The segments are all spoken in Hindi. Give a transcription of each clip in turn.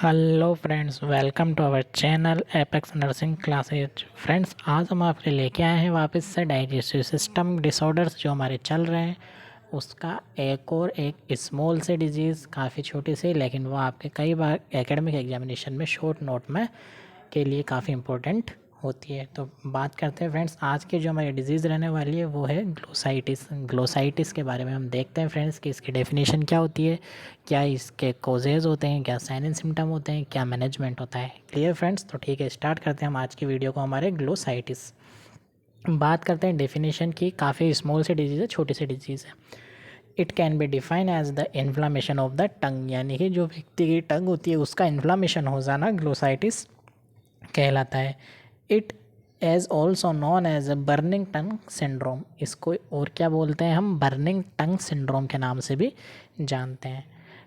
Hello friends, welcome to our channel apex nursing classes. Friends, आज हम आपके लेके आए हैं वापस से डाइजेस्टिव सिस्टम डिसऑर्डर्स जो हमारे चल रहे हैं उसका एक स्मॉल से डिजीज़, काफ़ी छोटी सी, लेकिन वो आपके कई बार एकेडमिक एग्जामिनेशन में शॉर्ट नोट में के लिए काफ़ी इम्पोर्टेंट होती है। तो बात करते हैं फ्रेंड्स, आज की जो हमारी डिजीज़ रहने वाली है वो है ग्लोसाइटिस। ग्लोसाइटिस के बारे में हम देखते हैं फ्रेंड्स कि इसकी डेफिनेशन क्या होती है, क्या इसके कॉजेज़ होते हैं, क्या साइन एंड सिम्टम होते हैं, क्या मैनेजमेंट होता है। Clear friends? तो ठीक है, स्टार्ट करते हैं हम आज की वीडियो को हमारे ग्लोसाइटिस। बात करते हैं डेफिनेशन की। काफ़ी स्मॉल सी डिजीज़ है, छोटी सी डिजीज़ है। It can be define as the inflammation of the tongue, यानी कि जो व्यक्ति की टंग होती है उसका इन्फ्लामेशन हो जाना ग्लोसाइटिस कहलाता है। It as also known as a burning tongue syndrome, इसको और क्या बोलते हैं हम, बर्निंग टंग सिंड्रोम के नाम से भी जानते हैं।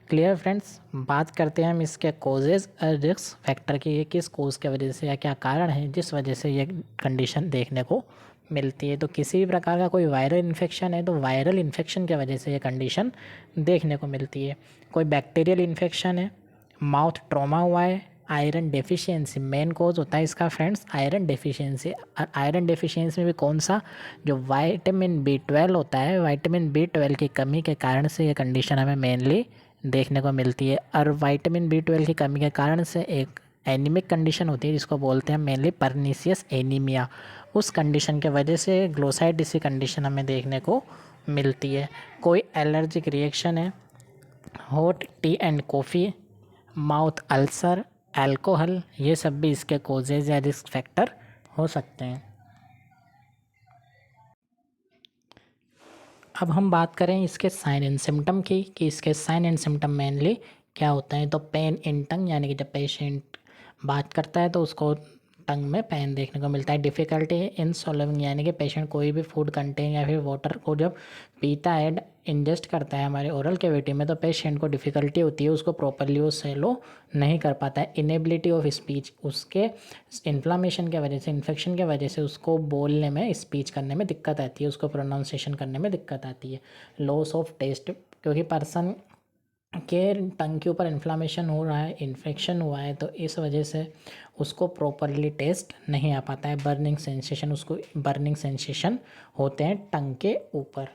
Clear friends? बात करते हैं हम इसके कोजेज और रिस्क फैक्टर की, ये किस कोज की वजह से या क्या कारण है जिस वजह से ये कंडीशन देखने को मिलती है। तो किसी भी प्रकार का कोई वायरल इन्फेक्शन है तो वायरल इन्फेक्शन की वजह से ये कंडीशन देखने को मिलती है। कोई बैक्टीरियल इन्फेक्शन है, माउथ ट्रॉमा हुआ है, आयरन डेफिशिएंसी मेन कोज होता है इसका friends, iron deficiency. Iron deficiency में भी कौन सा, जो विटामिन B12 होता है, विटामिन B12 की कमी के कारण से ये कंडीशन हमें मेनली देखने को मिलती है। और विटामिन B12 की कमी के कारण से एक एनीमिक कंडीशन होती है जिसको बोलते हैं मेनली परनीसियस एनीमिया। उस कंडीशन के वजह से ग्लोसाइटिस की कंडीशन हमें देखने को मिलती है। कोई एलर्जिक रिएक्शन है, hot T and coffee, mouth ulcer, alcohol, ये सब भी इसके कोजेज या रिस्क फैक्टर हो सकते हैं। अब हम बात करें इसके साइन एंड सिम्टम की, कि इसके साइन एंड सिम्टम मेनली क्या होता है। तो पेन इन टंग, यानी कि जब पेशेंट बात करता है तो उसको टंग में पेन देखने को मिलता है। डिफ़िकल्टी इन swallowing, यानी कि पेशेंट कोई भी फूड कंटेन या फिर वाटर को जब पीता है, इंजेस्ट करता है हमारे ओरल कैविटी में, तो पेशेंट को डिफ़िकल्टी होती है, उसको प्रॉपरली वो सेलो नहीं कर पाता है। इनेबिलिटी ऑफ स्पीच, उसके इन्फ्लामेशन के वजह से, इन्फेक्शन के वजह से उसको बोलने में, स्पीच करने में दिक्कत आती है, उसको प्रोनाउंसिएशन करने में दिक्कत आती है। लॉस ऑफ टेस्ट, क्योंकि पर्सन के टंग के ऊपर इन्फ्लामेशन हो रहा है, इन्फेक्शन हुआ है, तो इस वजह से उसको प्रॉपरली टेस्ट नहीं आ पाता है। बर्निंग सेंसेशन, उसको बर्निंग सेंसेशन होते हैं टंग के ऊपर।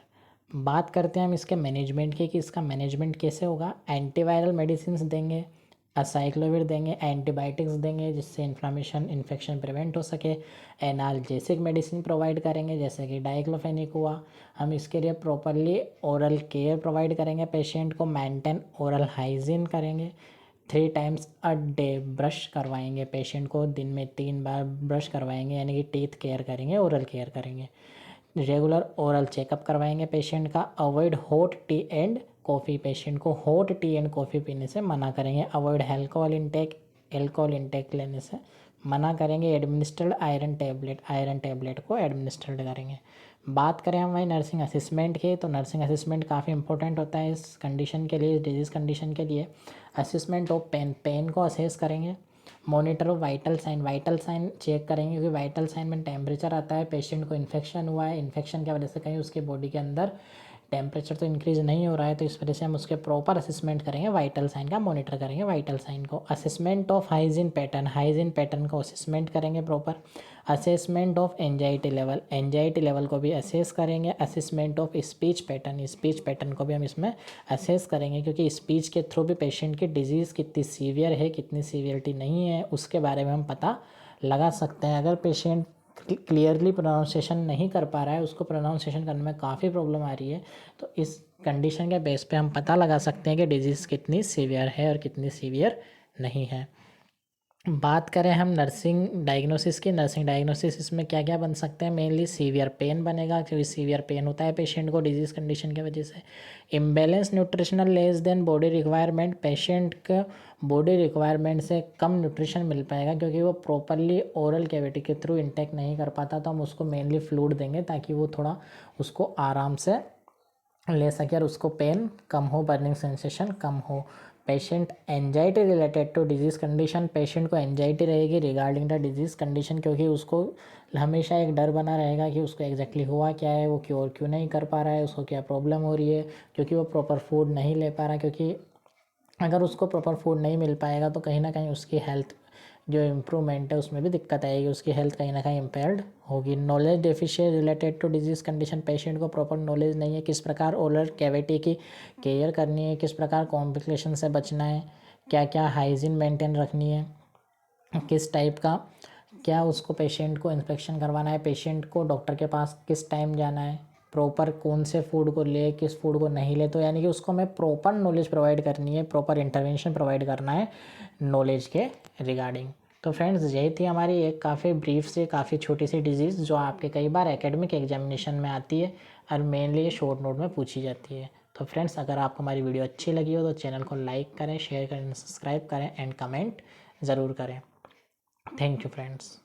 बात करते हैं हम इसके मैनेजमेंट की, कि इसका मैनेजमेंट कैसे होगा। एंटीवायरल मेडिसिन देंगे, असाइक्लोविर देंगे, एंटीबायोटिक्स देंगे जिससे इन्फ्लामेशन, इन्फेक्शन प्रिवेंट हो सके। एनाल्जेसिक मेडिसिन प्रोवाइड करेंगे जैसे कि डाइक्लोफेनिक हुआ। हम इसके लिए प्रॉपरली ओरल केयर प्रोवाइड करेंगे, पेशेंट को मेंटेन ओरल हाइजीन करेंगे। 3 टाइम्स अ डे ब्रश करवाएंगे, पेशेंट को दिन में 3 बार ब्रश करवाएंगे, यानी कि टीथ केयर करेंगे, ओरल केयर करेंगे। रेगुलर ओरल चेकअप करवाएंगे पेशेंट का। Avoid hot T and coffee, patient को हॉट टी एंड कॉफ़ी पीने से मना करेंगे। अवॉइड एल्कोहल इंटेक लेने से मना करेंगे। एडमिनिस्टर्ड आयरन टैबलेट को एडमिनिस्टर्ड करेंगे। बात करें हम वही नर्सिंग असिस्मेंट की, तो नर्सिंग असिस्मेंट काफ़ी इंपॉर्टेंट होता है इस कंडीशन के लिए, इस डिजीज़ कंडीशन के लिए। असिस्मेंट ऑफ पेन को असेस करेंगे। Monitor of vital sign check करेंगे, क्योंकि वाइटल साइन में टेम्परेचर आता है, पेशेंट को इन्फेक्शन हुआ है, इन्फेक्शन की वजह से कहीं उसके बॉडी के अंदर टेम्परेचर तो इंक्रीज़ नहीं हो रहा है, तो इस वजह से हम उसके प्रॉपर असेसमेंट करेंगे, वाइटल साइन का मॉनिटर करेंगे वाइटल साइन को। असेसमेंट ऑफ हाइजीन पैटर्न को असेसमेंट करेंगे proper. Assessment of anxiety level को भी असेस करेंगे। असेसमेंट ऑफ स्पीच पैटर्न को भी हम इसमें असेस करेंगे, क्योंकि स्पीच के थ्रू भी पेशेंट की डिजीज़ कितनी सीवियर है, कितनी सीवियरिटी नहीं है, उसके बारे में हम पता लगा सकते हैं। अगर पेशेंट क्लियरली प्रोनाउंसिएशन नहीं कर पा रहा है, उसको प्रोनाउंसिएशन करने में काफ़ी प्रॉब्लम आ रही है, तो इस कंडीशन के बेस पे हम पता लगा सकते हैं कि डिजीज़ कितनी सीवियर है और कितनी सीवियर नहीं है। बात करें हम नर्सिंग डायग्नोसिस की, नर्सिंग डायग्नोसिस इसमें क्या क्या बन सकते हैं। मेनली सीवियर पेन बनेगा, क्योंकि सीवियर पेन होता है पेशेंट को डिजीज़ कंडीशन की वजह से। Imbalance nutritional less than body requirement, patient का बॉडी रिक्वायरमेंट से कम न्यूट्रिशन मिल पाएगा, क्योंकि वो प्रॉपरली ओरल कैविटी के थ्रू इंटेक नहीं कर पाता, तो हम उसको मेनली फ्लूइड देंगे ताकि वो थोड़ा उसको आराम से ले सके और उसको पेन कम हो, बर्निंग सेंसेशन कम हो। Patient anxiety related to disease condition, patient को एंजाइटी रहेगी रिगार्डिंग द डिजीज़ कंडीशन, क्योंकि उसको हमेशा एक डर बना रहेगा कि उसको एग्जैक्टली हुआ क्या है, वो क्यों और क्यों नहीं कर पा रहा है, उसको क्या प्रॉब्लम हो रही है, क्योंकि वो प्रॉपर फूड नहीं ले पा रहा, क्योंकि अगर उसको प्रॉपर फूड नहीं मिल पाएगा तो कहीं ना कहीं उसकी हेल्थ जो इम्प्रूवमेंट है उसमें भी दिक्कत आएगी, उसकी हेल्थ कहीं ना कहीं इम्पेयर्ड होगी। Knowledge deficient related to disease condition, patient को प्रॉपर नॉलेज नहीं है किस प्रकार ओरल कैविटी की केयर करनी है, किस प्रकार कॉम्प्लिकेशन से बचना है, क्या क्या हाइजीन मेंटेन रखनी है, किस टाइप का क्या उसको पेशेंट को इंस्पेक्शन करवाना है, पेशेंट को डॉक्टर के पास किस टाइम जाना है, प्रॉपर कौन से फूड को ले किस फूड को नहीं ले। तो यानी कि उसको हमें प्रॉपर नॉलेज प्रोवाइड करनी है, प्रॉपर इंटरवेंशन प्रोवाइड करना है नॉलेज के रिगार्डिंग। तो फ्रेंड्स यही थी हमारी एक काफ़ी ब्रीफ से काफ़ी छोटी सी डिजीज़ जो आपके कई बार एकेडमिक एग्जामिनेशन में आती है और मेनली ये शॉर्ट नोट में पूछी जाती है। तो फ्रेंड्स अगर आपको हमारी वीडियो अच्छी लगी हो तो चैनल को लाइक करें, शेयर करें, सब्सक्राइब करें एंड कमेंट ज़रूर करें। Thank you friends.